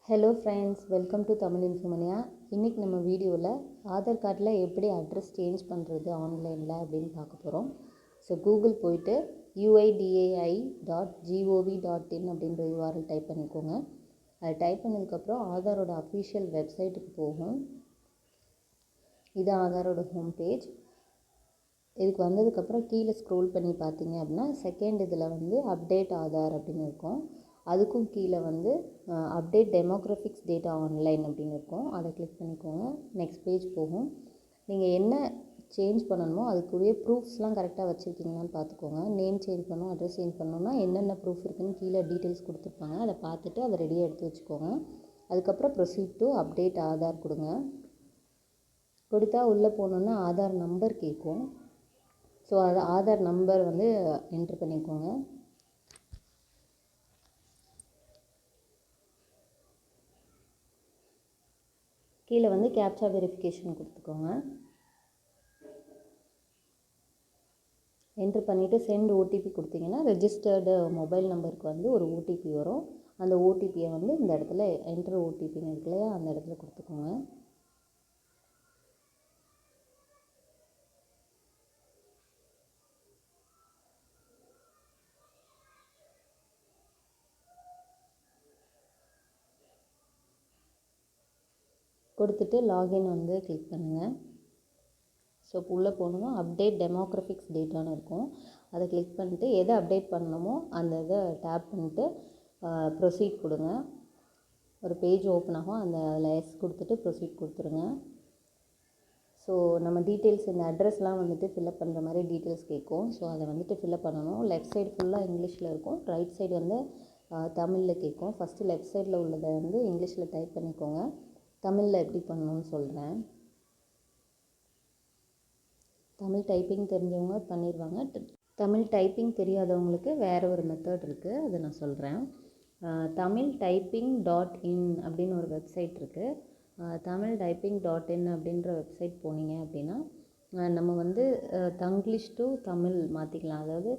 Hello friends, welcome to Tamil infomania. இன்றைக்கி நம்ம வீடியோவில் ஆதார் கார்டில் எப்படி அட்ரஸ் சேஞ்ச் பண்ணுறது ஆன்லைனில் அப்படின்னு பார்க்க போகிறோம். ஸோ கூகுள் போயிட்டு uidai.gov.in அப்படின்ற யூஆர்எல் டைப் பண்ணிக்கோங்க. அது டைப் பண்ணதுக்கப்புறம் ஆதாரோட அஃபிஷியல் வெப்சைட்டுக்கு போகும். இது ஆதாரோட ஹோம் பேஜ். இதுக்கு வந்ததுக்கப்புறம் கீழே ஸ்க்ரோல் பண்ணி பார்த்தீங்க அப்படின்னா செகண்ட் இதில் வந்து அப்டேட் ஆதார் அப்படின்னு இருக்கும். அதுக்கும் கீழே வந்து அப்டேட் டெமோக்ராஃபிக்ஸ் டேட்டா ஆன்லைன் அப்படின்னு இருக்கும். அதை கிளிக் பண்ணிக்கோங்க. நெக்ஸ்ட் பேஜ் போகும். நீங்கள் என்ன சேஞ்ச் பண்ணணுமோ அதுக்குரிய ப்ரூஃப்ஸ்லாம் கரெக்டாக வச்சுருக்கீங்களான்னு பார்த்துக்கோங்க. நேம் சேஞ்ச் பண்ணணும், அட்ரஸ் சேஞ்ச் பண்ணணும்னா என்னென்ன ப்ரூஃப் இருக்குதுன்னு கீழே டீட்டெயில்ஸ் கொடுத்துருப்பாங்க. அதை பார்த்துட்டு அதை ரெடியாக எடுத்து வச்சுக்கோங்க. அதுக்கப்புறம் ப்ரொசீட் டு அப்டேட் ஆதார் கொடுங்க. கொடுத்தா உள்ளே போனோன்னா ஆதார் நம்பர் கேட்கும். ஸோ அது ஆதார் நம்பர் வந்து என்ட்ரு பண்ணிக்கோங்க. கீழே வந்து கேப்சா வெரிஃபிகேஷன் கொடுத்துக்கோங்க. என்ட்ரு பண்ணிவிட்டு சென்ட் ஓடிபி கொடுத்தீங்கன்னா ரெஜிஸ்டர்டு மொபைல் நம்பருக்கு வந்து ஒரு ஓடிபி வரும். அந்த ஓடிபியை வந்து இந்த இடத்துல என்ட்ரு ஓடிபின்னு இருக்கு இல்லையா, அந்த இடத்துல கொடுத்துக்கோங்க. கொடுத்துட்டு லாகின் வந்து கிளிக் பண்ணுங்கள். ஸோ இப்போ உள்ளே போகணுமோ அப்டேட் டெமோக்ராஃபிக்ஸ் டேட்டான்னு இருக்கும். அதை கிளிக் பண்ணிட்டு எதை அப்டேட் பண்ணணுமோ அந்த இதை டேப் பண்ணிவிட்டு ப்ரொசீட் கொடுங்க. ஒரு பேஜ் ஓப்பன் ஆகும். அதில் எஸ் கொடுத்துட்டு ப்ரொசீட் கொடுத்துருங்க. ஸோ நம்ம டீட்டெயில்ஸ் இந்த அட்ரஸ்லாம் வந்துட்டு ஃபில்அப் பண்ணுற மாதிரி டீட்டெயில்ஸ் கேட்கும். ஸோ அதை வந்துட்டு ஃபில்அப் பண்ணணும். லெஃப்ட் சைடு ஃபுல்லாக இங்கிலீஷில் இருக்கும், ரைட் சைடு வந்து தமிழில் கேட்கும். ஃபஸ்ட்டு லெஃப்ட் சைடில் உள்ளதை வந்து இங்கிலீஷில் டைப் பண்ணிக்கோங்க. தமிழில் எப்படி பண்ணணும்னு சொல்கிறேன். தமிழ் டைப்பிங் தெரிஞ்சவங்க பண்ணிடுவாங்க. தமிழ் டைப்பிங் தெரியாதவங்களுக்கு வேறு ஒரு மெத்தட் இருக்குது, அதை நான் சொல்கிறேன். தமிழ் டைப்பிங் .in அப்படின்னு ஒரு வெப்சைட் இருக்குது. தமிழ் டைப்பிங் .in அப்படின்ற வெப்சைட் போனீங்க அப்படின்னா நம்ம வந்து தங்கிலீஷ் டு தமிழ் மாற்றிக்கலாம். அதாவது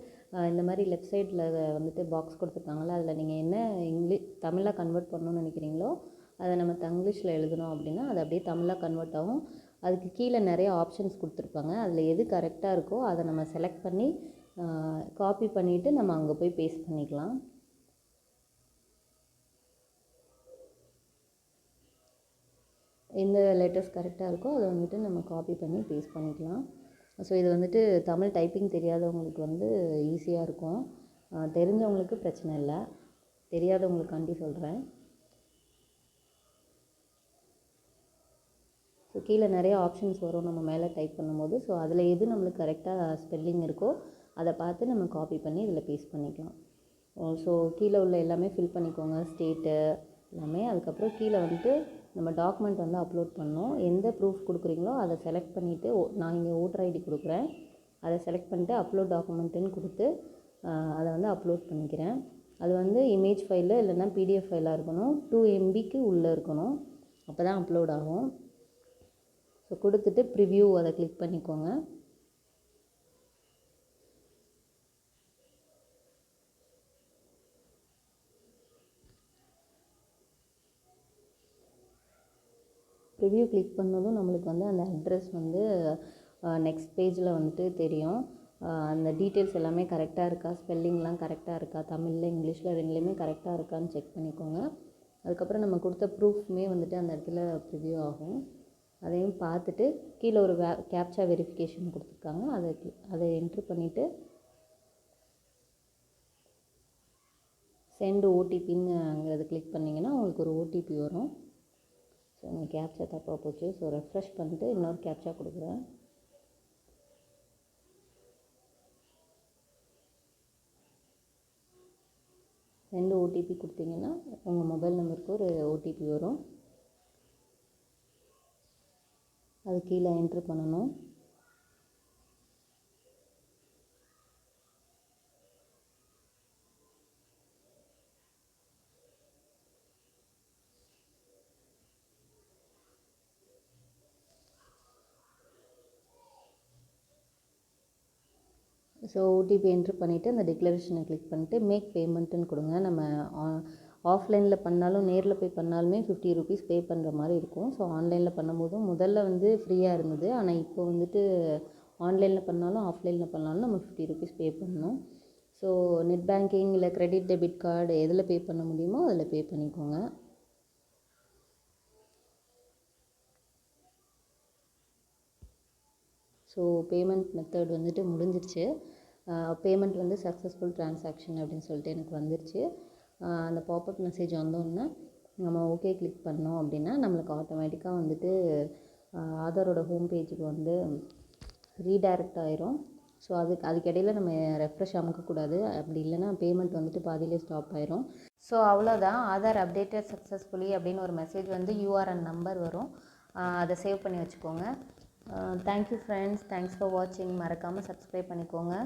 இந்த மாதிரி லெஃப்ட் சைடில் வந்துட்டு பாக்ஸ் கொடுத்துருக்காங்களா, அதில் நீங்கள் என்ன தமிழாக கன்வெர்ட் பண்ணணும்னு நினைக்கிறீங்களோ அதை நம்ம தங்கிலீஷில் எழுதணும் அப்படின்னா அது அப்படியே தமிழாக கன்வெர்ட் ஆகும். அதுக்கு கீழே நிறைய ஆப்ஷன்ஸ் கொடுத்துருப்பாங்க. அதில் எது கரெக்டாக இருக்கோ அதை நம்ம செலக்ட் பண்ணி காப்பி பண்ணிவிட்டு நம்ம அங்கே போய் பேஸ்ட் பண்ணிக்கலாம். எந்த லெட்டர்ஸ் கரெக்டாக இருக்கோ அதை வந்துட்டு நம்ம காப்பி பண்ணி பேஸ்ட் பண்ணிக்கலாம். ஸோ இது வந்துட்டு தமிழ் டைப்பிங் தெரியாதவங்களுக்கு வந்து ஈஸியாக இருக்கும். தெரிஞ்சவங்களுக்கு பிரச்சனை இல்லை, தெரியாதவங்களுக்காண்டி சொல்கிறேன். ஸோ கீழே நிறைய ஆப்ஷன்ஸ் வரும் நம்ம மேலே டைப் பண்ணும்போது. ஸோ அதில் எது நம்மளுக்கு கரெக்டாக ஸ்பெல்லிங் இருக்கோ அதை பார்த்து நம்ம காப்பி பண்ணி இதில் பேஸ்ட் பண்ணிக்கலாம். ஸோ கீழே உள்ள எல்லாமே ஃபில் பண்ணிக்கோங்க, ஸ்டேட்டு எல்லாமே. அதுக்கப்புறம் கீழே வந்துட்டு நம்ம டாக்குமெண்ட் வந்து அப்லோட் பண்ணணும். எந்த ப்ரூஃப் கொடுக்குறீங்களோ அதை செலக்ட் பண்ணிவிட்டு நான் இங்கே ஓட்டர் ஐடி கொடுக்குறேன், அதை செலக்ட் பண்ணிவிட்டு அப்லோட் டாக்குமெண்ட்டுன்னு கொடுத்து அதை வந்து அப்லோட் பண்ணிக்கிறேன். அது வந்து இமேஜ் ஃபைலு இல்லைன்னா பிடிஎஃப் ஃபைலாக இருக்கணும். 2 MBக்கு உள்ளே இருக்கணும், அப்போ தான் அப்லோட் ஆகும். ஸோ கொடுத்துட்டு ப்ரிவ்யூ அதை கிளிக் பண்ணிக்கோங்க. ப்ரிவ்யூ கிளிக் பண்ணதும் நம்மளுக்கு வந்து அந்த அட்ரஸ் வந்து நெக்ஸ்ட் பேஜில் வந்துட்டு தெரியும். அந்த டீட்டெயில்ஸ் எல்லாமே கரெக்டாக இருக்கா, ஸ்பெல்லிங்லாம் கரெக்டாக இருக்கா, தமிழில் இங்கிலீஷில் ரெண்டுலேயுமே கரெக்டாக இருக்கான்னு செக் பண்ணிக்கோங்க. அதுக்கப்புறம் நம்ம கொடுத்த ப்ரூஃப்மே வந்துட்டு அந்த இடத்துல ப்ரிவ்யூ ஆகும். அதையும் பார்த்துட்டு கீழே ஒரு கேப்சா வெரிஃபிகேஷன் கொடுத்துருக்காங்க, அதை என்ட்ரு பண்ணிவிட்டு சென்ட் ஓடிபிங்கிறத கிளிக் பண்ணிங்கன்னா உங்களுக்கு ஒரு ஓடிபி வரும். ஸோ உங்கள் கேப்சா தப்பாக போச்சு. ஸோ ரெஃப்ரெஷ் பண்ணிட்டு இன்னொரு கேப்சா கொடுக்குறேன். சென்ட் ஓடிபி கொடுத்தீங்கன்னா உங்கள் மொபைல் நம்பருக்கு ஒரு ஓடிபி வரும். அது கீழே என்ட்ரு பண்ணணும். ஸோ ஓடிபி என்ட்ரு பண்ணிவிட்டு அந்த டிக்ளரேஷனை கிளிக் பண்ணிவிட்டு மேக் பேமெண்ட்டுன்னு கொடுங்க. நம்ம ஆஃப்லைனில் பண்ணாலும் நேரில் போய் பண்ணாலுமே 50 ருபீஸ் பே பண்ணுற மாதிரி இருக்கும். ஸோ ஆன்லைனில் பண்ணும்போதும் முதல்ல வந்து ஃப்ரீயாக இருந்தது. ஆனால் இப்போ வந்துட்டு ஆன்லைனில் பண்ணாலும் ஆஃப்லைனில் பண்ணாலும் நம்ம 50 ருபீஸ் பே பண்ணணும். ஸோ நெட் பேங்கிங் இல்லை கிரெடிட் டெபிட் கார்டு எதில் பே பண்ண முடியுமோ அதில் பே பண்ணிக்கோங்க. ஸோ பேமெண்ட் மெத்தட் வந்துட்டு முடிஞ்சிருச்சு. பேமெண்ட் வந்து சக்ஸஸ்ஃபுல் ட்ரான்சாக்ஷன் அப்படின்னு சொல்லிட்டு எனக்கு வந்துருச்சு. அந்த பாப்அப் மெசேஜ் வந்தோடனே நம்ம ஓகே கிளிக் பண்ணோம் அப்படின்னா நம்மளுக்கு ஆட்டோமேட்டிக்காக வந்துட்டு ஆதாரோட ஹோம் பேஜுக்கு வந்து ரீடைரக்ட் ஆயிரும். ஸோ அதுக்கிடையில் நம்ம ரெஃப்ரெஷ் அமுக்கக்கூடாது. அப்படி இல்லைன்னா பேமெண்ட் வந்துட்டு பாதியிலே ஸ்டாப் ஆயிரும். ஸோ அவ்வளோதான், ஆதார் அப்டேட்டட் சக்ஸஸ்ஃபுல்லி அப்படின்னு ஒரு மெசேஜ் வந்து யூஆர்என் நம்பர் வரும். அதை சேவ் பண்ணி வச்சுக்கோங்க. தேங்க்யூ ஃப்ரெண்ட்ஸ், தேங்க்ஸ் ஃபார் வாட்சிங். மறக்காமல் சப்ஸ்கிரைப் பண்ணிக்கோங்க.